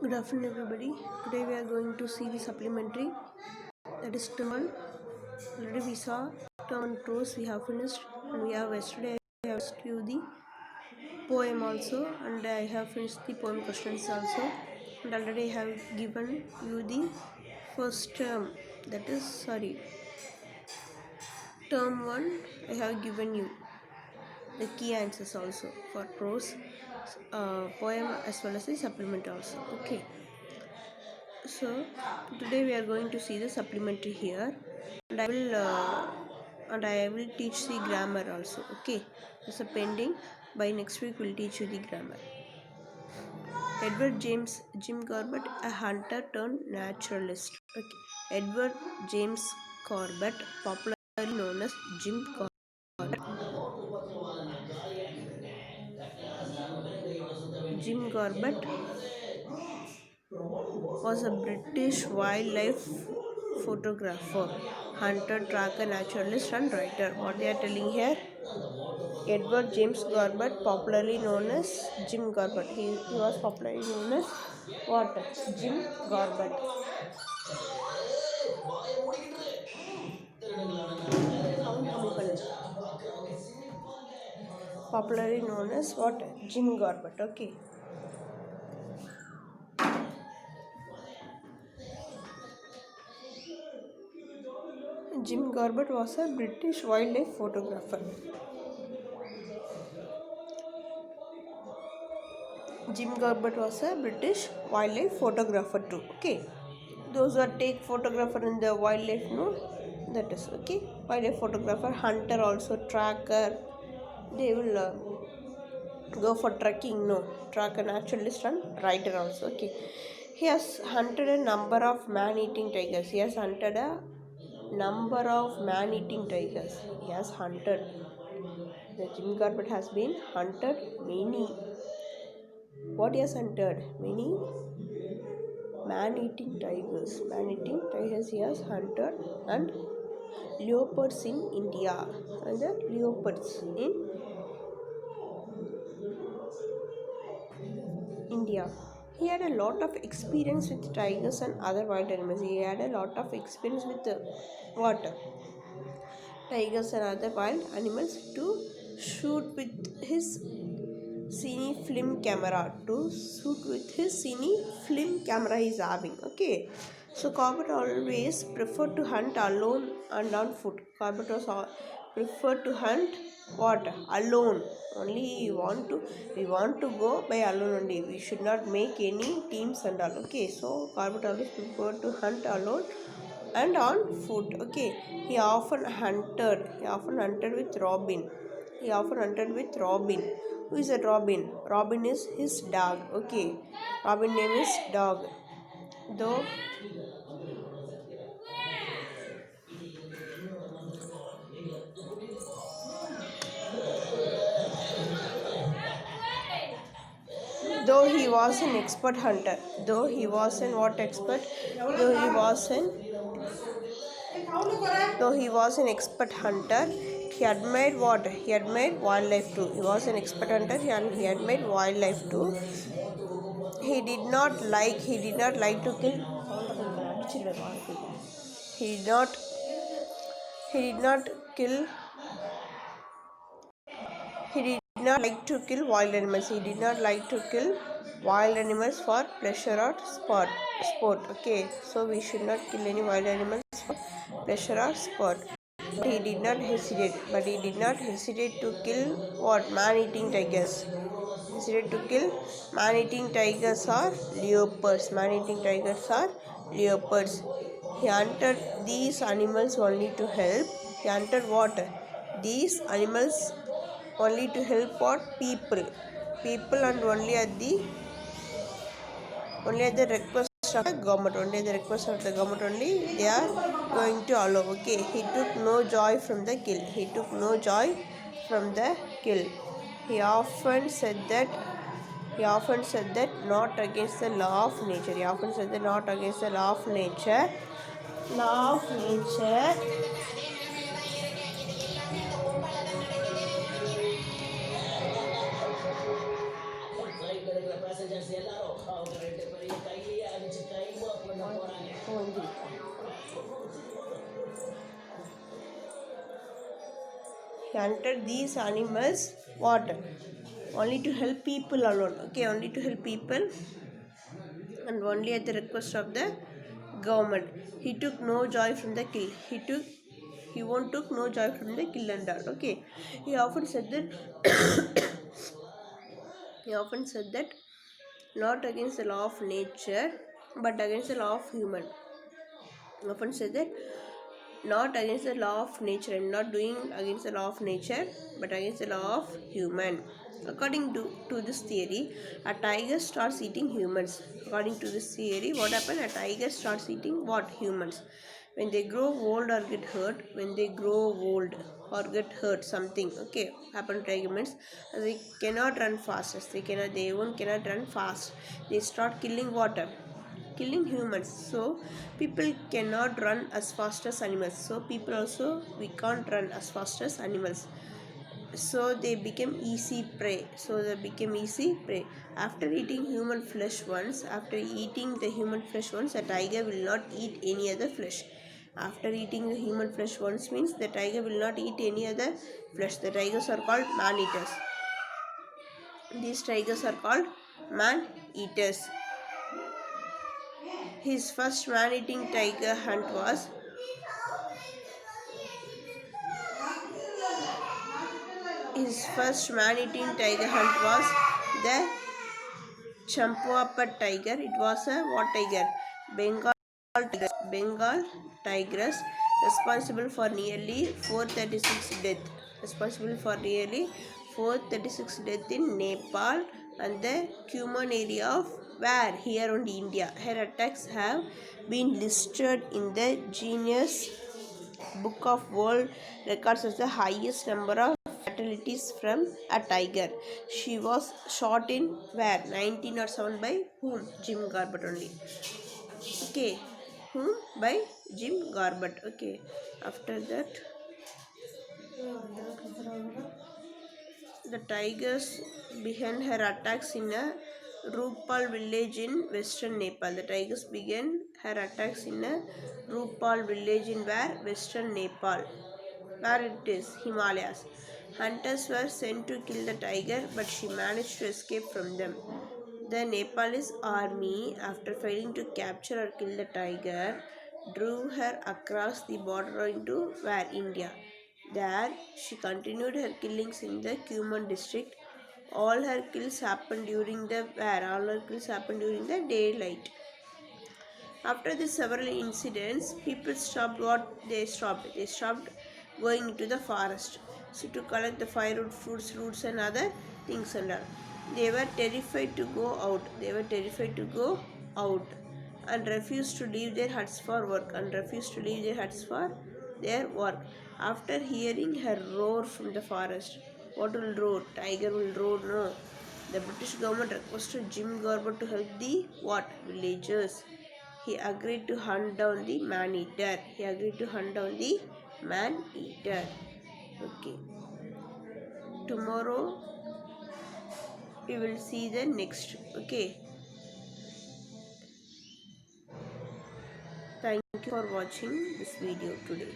Good afternoon, everybody. Today we are going to see the supplementary, that is term 1. Already we saw term 1 prose, we have finished, and we have yesterday I have asked you the poem also, and I have finished the poem questions also, and already I have given you the first term, that is term 1. I have given you the key answers also for prose, poem as well as the supplement also. Okay. So today we are going to see the supplementary here, and I will teach the grammar also. Okay, it's a pending. By next week we'll teach you the grammar. Edward James Jim Corbett, a hunter turned naturalist. Okay, Edward James Corbett, popularly known as Jim Corbett. Jim Corbett was a British wildlife photographer, hunter, tracker, naturalist, and writer. What they are telling here? Edward James Corbett, popularly known as Jim Corbett. He was popularly known as what? Jim Corbett. Popularly known as what? Jim Corbett. Okay. Jim Corbett was a British wildlife photographer. Jim Corbett was a British wildlife photographer too. Okay, those who take photographer in the wildlife, no, that is okay. Wildlife photographer, hunter also, tracker. They will go for trekking, no, tracker, naturalist, and writer also. Okay, he has hunted a number of man-eating tigers. He has hunted a number of man-eating tigers. He has hunted. The Jim Corbett has been hunted many. What he has hunted? Many man-eating tigers. Man-eating tigers he has hunted, and leopards in India. And the leopards in India. He had a lot of experience with tigers and other wild animals. He had a lot of experience with what? Tigers and other wild animals to shoot with his cine film camera. To shoot with his cine film camera he is having. Okay. So Corbett always preferred to hunt alone and on foot. Corbett was preferred to hunt what? Alone. Only we want to go by alone only. We should not make any teams and all. Okay. So Corbett always preferred to hunt alone and on foot. Okay. He often hunted with Robin. Who is that Robin? Robin is his dog. Okay. Robin name is dog. Though he was an expert hunter. Though he was an what expert? Though he was an expert hunter, he admired what? He admired wildlife too. He was an expert hunter and he admired wildlife too. He did not like to kill. He did not kill. He did not like to kill wild animals. He did not like to kill wild animals for pleasure or sport. Okay, so we should not kill any wild animals for pleasure or sport. But he did not hesitate to kill what? Man-eating tigers. Hesitate to kill man-eating tigers or leopards. Man-eating tigers or leopards. He hunted these animals only to help. He hunted what? These animals only to help what? People and only at the request of the government. Only the request of the government only they are going to allow. Okay, he took no joy from the kill. He often said that not against the law of nature. He hunted these animals what? Only to help people alone. Okay, only to help people and only at the request of the government. He took no joy from the kill. He won't took no joy from the kill and all. Okay. He often said that he often said that not against the law of nature but against the law of human. He often said that not against the law of nature. I'm not doing against the law of nature but against the law of human. According to this theory, a tiger starts eating humans. According to this theory, what happened? A tiger starts eating what? Humans. When they grow old or get hurt, when they grow old or get hurt, something okay happen to humans. They cannot run fast. They even cannot run fast. They start killing water, killing humans. So people cannot run as fast as animals. So people also we can't run as fast as animals. So they became easy prey. After eating human flesh once, after eating the human flesh once, a tiger will not eat any other flesh. After eating the human flesh once means the tiger will not eat any other flesh. The tigers are called man eaters. These tigers are called man eaters. His first man-eating tiger hunt was the Champawappa tiger. It was a what tiger? Bengal tigress. Bengal tigress, responsible for nearly 436 deaths. Responsible for nearly 436 deaths in Nepal and the Kumaon area of where? Here on India. Her attacks have been listed in the Guinness Book of World Records as the highest number of fatalities from a tiger. She was shot in where? 1907 by whom? Jim Corbett only. Okay. Whom? By Jim Corbett. Okay. After that, the tigers began her attacks in a Rupal village in western Nepal. The tigers began her attacks in a Rupal village in where? Western Nepal. Where it is? Himalayas. Hunters were sent to kill the tiger, but she managed to escape from them. The Nepalese army, after failing to capture or kill the tiger, drew her across the border into where? India. There, she continued her killings in the Kumaon district. All her kills happened during the where? All her kills happened during the daylight. After the several incidents, people stopped what they stopped. They stopped going into the forest. So to collect the firewood, fruits, roots and other things and all. They were terrified to go out. And refused to leave their huts for work. After hearing her roar from the forest. What will roar? Tiger will roar, no. The British government requested Jim Corbett to help the what? Villagers. He agreed to hunt down the man-eater. Okay. Tomorrow we will see the next. Okay. Thank you for watching this video today.